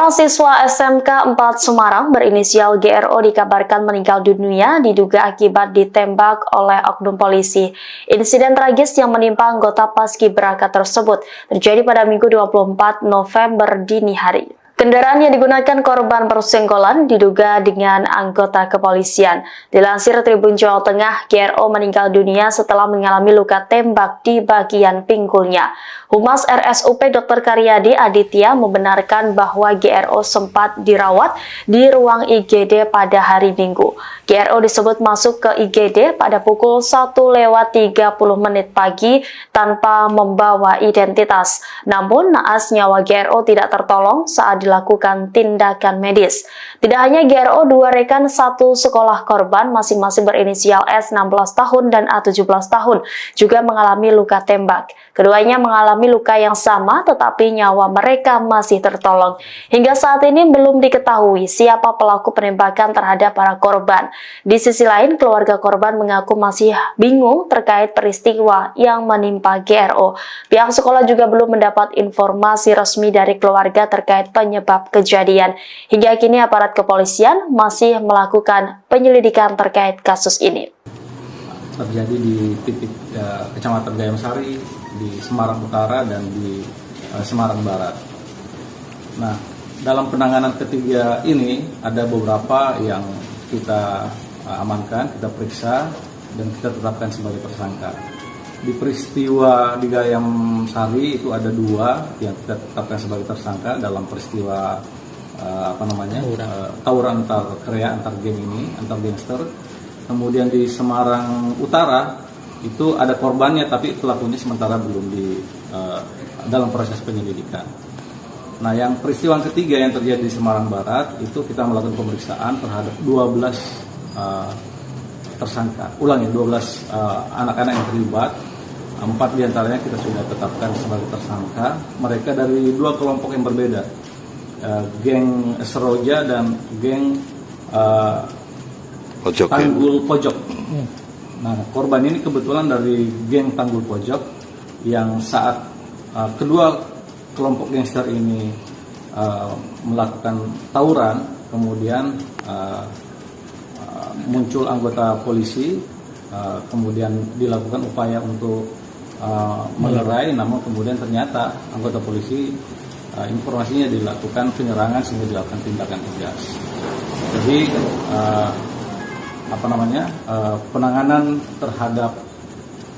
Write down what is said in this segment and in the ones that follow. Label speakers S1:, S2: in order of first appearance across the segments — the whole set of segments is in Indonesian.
S1: Seorang siswa SMK 4 Semarang berinisial GRO dikabarkan meninggal dunia diduga akibat ditembak oleh oknum polisi. Insiden tragis yang menimpa anggota Paskibraka tersebut terjadi pada Minggu 24 November dini hari. Kendaraan yang digunakan korban persenggolan diduga dengan anggota kepolisian. Dilansir Tribun Jawa Tengah, GRO meninggal dunia setelah mengalami luka tembak di bagian pinggulnya. Humas RSUP Dr. Karyadi Aditya membenarkan bahwa GRO sempat dirawat di ruang IGD pada hari Minggu. GRO disebut masuk ke IGD pada pukul 1:30 pagi tanpa membawa identitas. Namun, naas nyawa GRO tidak tertolong saat dilakukan tindakan medis. Tidak hanya GRO, dua rekan satu sekolah korban masing-masing berinisial S 16 tahun dan A 17 tahun juga mengalami luka tembak. Keduanya mengalami luka yang sama tetapi nyawa mereka masih tertolong. Hingga saat ini belum diketahui siapa pelaku penembakan terhadap para korban. Di sisi lain, keluarga korban mengaku masih bingung terkait peristiwa yang menimpa GRO. Pihak sekolah juga belum mendapat informasi resmi dari keluarga terkait penyebab kejadian. Hingga kini aparat kepolisian masih melakukan penyelidikan terkait kasus ini.
S2: Terjadi di titik Kecamatan Gayam Sari, di Semarang Utara dan di Semarang Barat. Nah, dalam penanganan ketiga ini ada beberapa yang kita amankan, kita periksa dan kita tetapkan sebagai tersangka. Di peristiwa di Gayam Sari itu ada dua yang kita tetapkan sebagai tersangka dalam peristiwa tawuran antar krea, antar geng ini, antar gangster. Kemudian di Semarang Utara itu ada korbannya tapi pelakunya sementara belum dalam proses penyelidikan. Nah, yang peristiwa ketiga yang terjadi di Semarang Barat itu kita melakukan pemeriksaan terhadap 12 tersangka. 12 anak-anak yang terlibat. 4 diantaranya kita sudah tetapkan sebagai tersangka. Mereka dari dua kelompok yang berbeda, geng Seroja dan geng Tanggul Pojok. Nah, korban ini kebetulan dari geng Tanggul Pojok yang saat kedua kelompok gangster ini melakukan tawuran, kemudian muncul anggota polisi, kemudian dilakukan upaya untuk melerai, namun kemudian ternyata anggota polisi informasinya dilakukan penyerangan sehingga dilakukan tindakan tegas. Jadi penanganan terhadap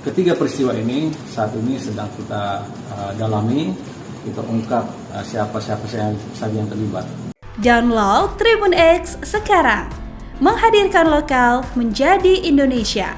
S2: ketiga peristiwa ini saat ini sedang kita dalami, kita ungkap siapa saja yang terlibat.
S3: Download Tribun X sekarang, menghadirkan lokal menjadi Indonesia.